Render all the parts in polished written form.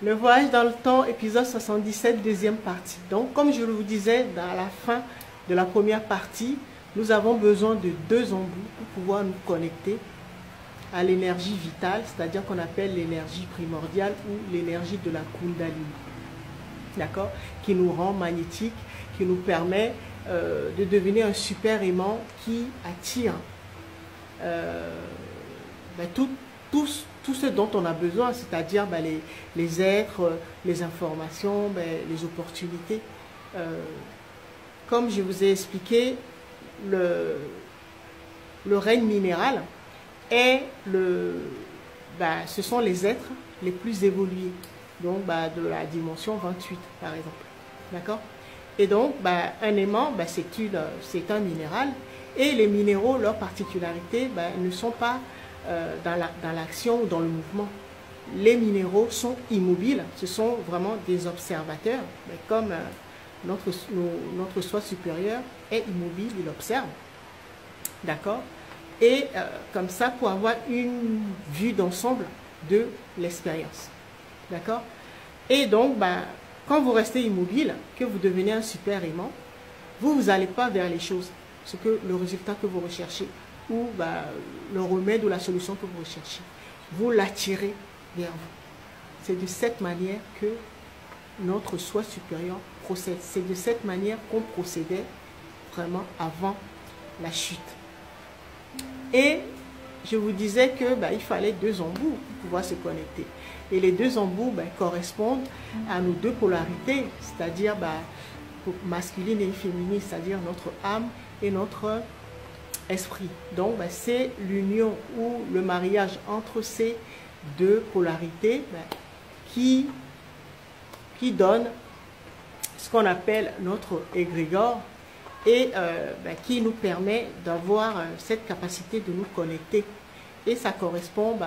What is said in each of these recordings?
Le voyage dans le temps, épisode 77, deuxième partie. Donc, comme je vous disais, dans la fin de la première partie, nous avons besoin de deux embouts pour pouvoir nous connecter à l'énergie vitale, c'est-à-dire qu'on appelle l'énergie primordiale ou l'énergie de la Kundalini. D'accord? Qui nous rend magnétiques, qui nous permet de devenir un super aimant qui attire tout ce dont on a besoin, c'est-à-dire les êtres, les informations, les opportunités. Comme je vous ai expliqué, le règne minéral est ce sont les êtres les plus évolués, donc de la dimension 28 par exemple. D'accord? Et donc, un aimant, c'est un minéral, et les minéraux, leur particularité, ne sont pas dans l'action ou dans le mouvement. Les minéraux sont immobiles, ce sont vraiment des observateurs, comme notre soi supérieur est immobile, il observe. D'accord? Et comme ça, pour avoir une vue d'ensemble de l'expérience. D'accord? Et donc, quand vous restez immobile, que vous devenez un super aimant, vous n'allez pas vers les choses, le résultat que vous recherchez, ou le remède ou la solution que vous recherchez. Vous l'attirez vers vous. C'est de cette manière que notre soi supérieur procède. C'est de cette manière qu'on procédait vraiment avant la chute. Et je vous disais que il fallait deux embouts pour pouvoir se connecter. Et les deux embouts correspondent à nos deux polarités, c'est-à-dire masculine et féminine, c'est-à-dire notre âme et notre esprit. Donc c'est l'union ou le mariage entre ces deux polarités qui donne ce qu'on appelle notre égrégore et qui nous permet d'avoir cette capacité de nous connecter. Et ça correspond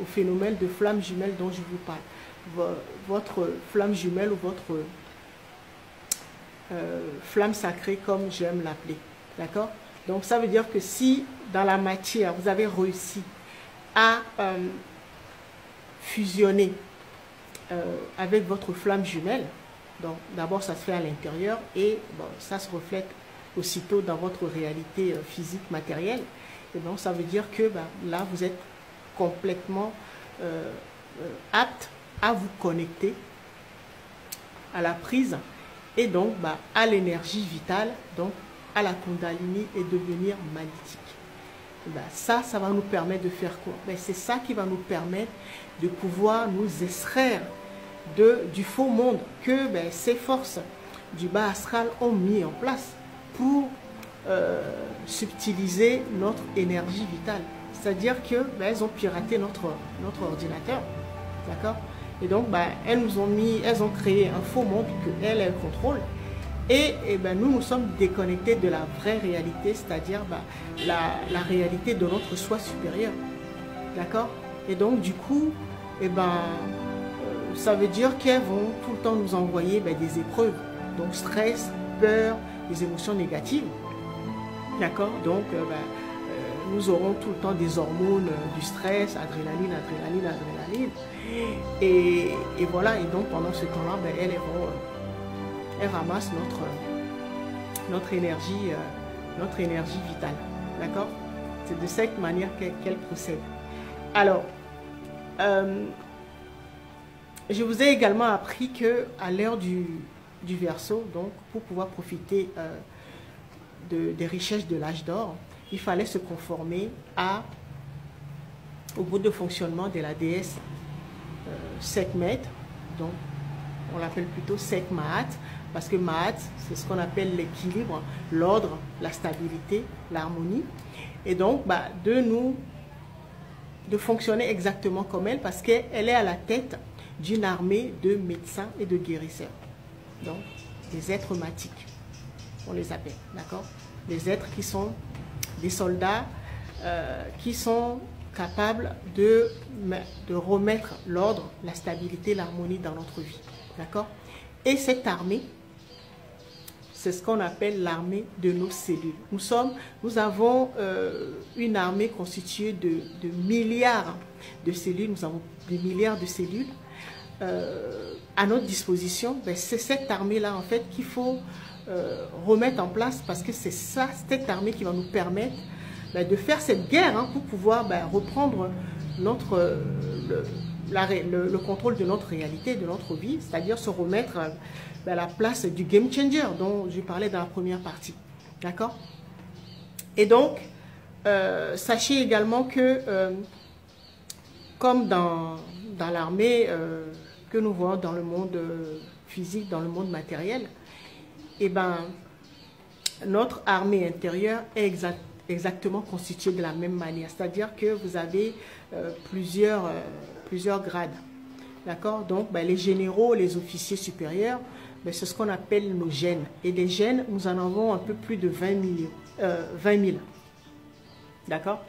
au phénomène de flamme jumelle dont je vous parle. Votre flamme jumelle ou votre flamme sacrée, comme j'aime l'appeler. D'accord? Donc ça veut dire que si dans la matière, vous avez réussi à fusionner avec votre flamme jumelle, donc d'abord ça se fait à l'intérieur et ça se reflète aussitôt dans votre réalité physique, matérielle. Et donc ça veut dire que là vous êtes complètement apte à vous connecter à la prise et donc à l'énergie vitale, donc à la Kundalini et devenir magnétique. Ça va nous permettre de faire quoi? C'est ça qui va nous permettre de pouvoir nous extraire du faux monde que ces forces du bas astral ont mis en place pour subtiliser notre énergie vitale. C'est-à-dire qu'elles ont piraté notre ordinateur. D'accord? Et donc, elles ont créé un faux monde qu'elles contrôlent. Et nous sommes déconnectés de la vraie réalité, c'est-à-dire la réalité de notre soi supérieur. D'accord? Et donc, du coup, ça veut dire qu'elles vont tout le temps nous envoyer des épreuves. Donc, stress, peur, des émotions négatives. D'accord? Donc, nous aurons tout le temps des hormones du stress, adrénaline. Et voilà, et donc pendant ce temps-là, elles ramassent notre énergie vitale. D'accord? C'est de cette manière qu'elles procèdent. Alors, je vous ai également appris qu'à l'heure du Verseau, donc pour pouvoir profiter des richesses de l'âge d'or, il fallait se conformer au mode de fonctionnement de la déesse Sekhmet, donc on l'appelle plutôt Sekhmaat, parce que Maat, c'est ce qu'on appelle l'équilibre, l'ordre, la stabilité, l'harmonie, et donc de fonctionner exactement comme elle, parce qu'elle est à la tête d'une armée de médecins et de guérisseurs, donc des êtres matiques, on les appelle, d'accord? Des êtres qui sont des soldats qui sont capables de remettre l'ordre, la stabilité, l'harmonie dans notre vie. D'accord? Et cette armée, c'est ce qu'on appelle l'armée de nos cellules. Nous avons une armée constituée de milliards de cellules. Nous avons des milliards de cellules à notre disposition, ben, c'est cette armée-là, en fait, qu'il faut remettre en place parce que c'est ça, cette armée qui va nous permettre ben, de faire cette guerre hein, pour pouvoir ben, reprendre notre, le contrôle de notre réalité, de notre vie, c'est-à-dire se remettre ben, à la place du game changer dont je parlais dans la première partie. D'accord? Et donc, sachez également que, comme dans l'armée que nous voyons dans le monde physique, dans le monde matériel, eh ben, notre armée intérieure est exactement constituée de la même manière. C'est-à-dire que vous avez plusieurs grades. D'accord? Donc, ben, les généraux, les officiers supérieurs, ben, c'est ce qu'on appelle nos gènes. Et les gènes, nous en avons un peu plus de 20 000. D'accord?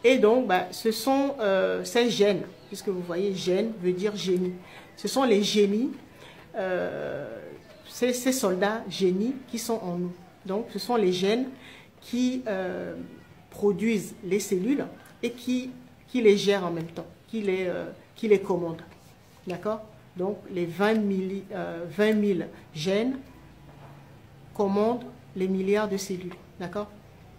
Et donc, ben, ce sont ces gènes, puisque vous voyez, gène veut dire génie. Ce sont les génies, ces soldats génies qui sont en nous. Donc, ce sont les gènes qui produisent les cellules et qui les gèrent en même temps, qui les commandent. D'accord? Donc, les 20 000 gènes commandent les milliards de cellules. D'accord?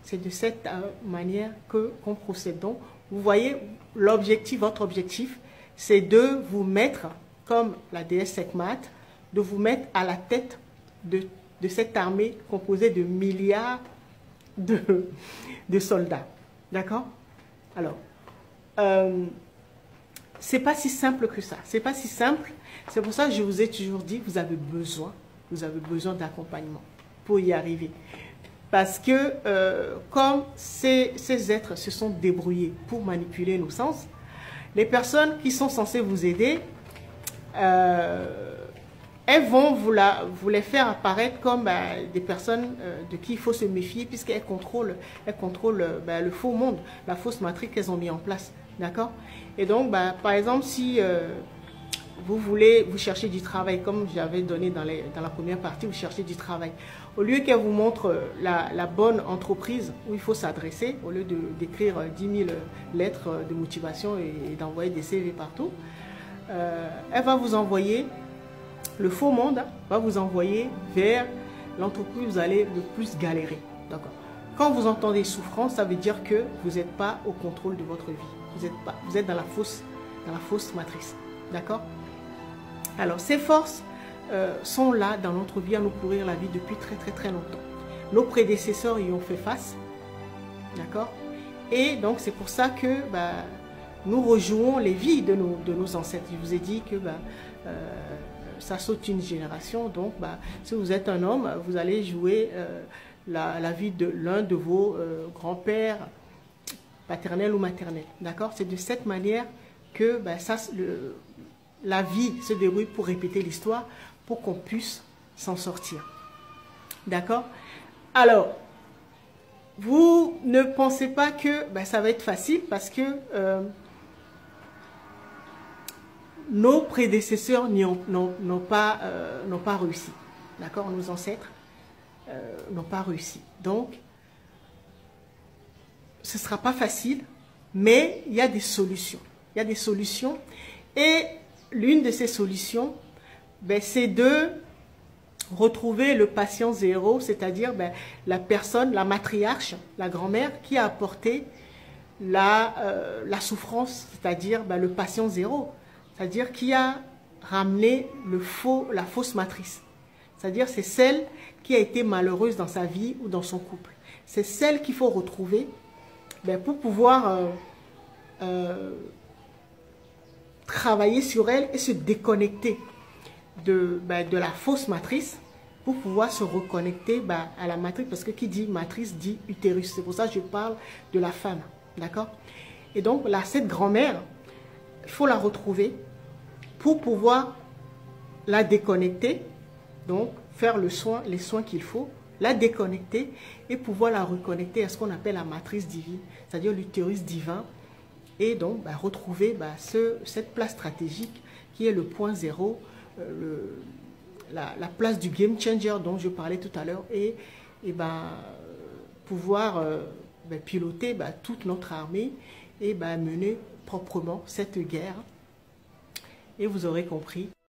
C'est de cette manière qu'on procède. Donc, vous voyez, votre objectif, c'est de vous mettre, comme la déesse Sekhmet, de vous mettre à la tête de cette armée composée de milliards de soldats. D'accord? Alors, c'est pas si simple que ça. C'est pas si simple. C'est pour ça que je vous ai toujours dit, vous avez besoin d'accompagnement pour y arriver. Parce que comme ces êtres se sont débrouillés pour manipuler nos sens, les personnes qui sont censées vous aider, elles vont vous les faire apparaître comme des personnes de qui il faut se méfier puisqu'elles contrôlent le faux monde, la fausse matrice qu'elles ont mis en place. D'accord? Et donc, par exemple, si vous cherchez du travail, comme j'avais donné dans la première partie, vous cherchez du travail. Au lieu qu'elle vous montre la bonne entreprise où il faut s'adresser, au lieu d'écrire 10 000 lettres de motivation et d'envoyer des CV partout, elle va vous envoyer, le faux monde va vous envoyer vers l'entreprise où vous allez le plus galérer. D'accord. Quand vous entendez souffrance, ça veut dire que vous n'êtes pas au contrôle de votre vie. Vous êtes dans la fausse matrice. D'accord? Alors, ces forces sont là dans notre vie à nous pourrir la vie depuis très très très longtemps. Nos prédécesseurs y ont fait face. D'accord? Et donc, c'est pour ça que nous rejouons les vies de nos ancêtres. Je vous ai dit que ça saute une génération. Donc, si vous êtes un homme, vous allez jouer la vie de l'un de vos grands-pères, paternels ou maternels. D'accord? C'est de cette manière que la vie se débrouille pour répéter l'histoire, pour qu'on puisse s'en sortir. D'accord? Alors, vous ne pensez pas que ça va être facile parce que nos prédécesseurs n'ont pas réussi. D'accord? Nos ancêtres n'ont pas réussi. Donc, ce ne sera pas facile, mais il y a des solutions. Il y a des solutions. Et l'une de ces solutions, c'est de retrouver le patient zéro, c'est-à-dire la personne, la matriarche, la grand-mère qui a apporté la souffrance, c'est-à-dire le patient zéro, c'est-à-dire qui a ramené la fausse matrice. C'est-à-dire c'est celle qui a été malheureuse dans sa vie ou dans son couple. C'est celle qu'il faut retrouver pour pouvoir travailler sur elle et se déconnecter de la fausse matrice pour pouvoir se reconnecter à la matrice, parce que qui dit matrice dit utérus. C'est pour ça que je parle de la femme. D'accord? Et donc, là, cette grand-mère, il faut la retrouver pour pouvoir la déconnecter, donc faire les soins qu'il faut, la déconnecter et pouvoir la reconnecter à ce qu'on appelle la matrice divine, c'est-à-dire l'utérus divin, et donc retrouver cette place stratégique qui est le point zéro, la place du game changer dont je parlais tout à l'heure, et pouvoir piloter toute notre armée et mener proprement cette guerre et vous aurez compris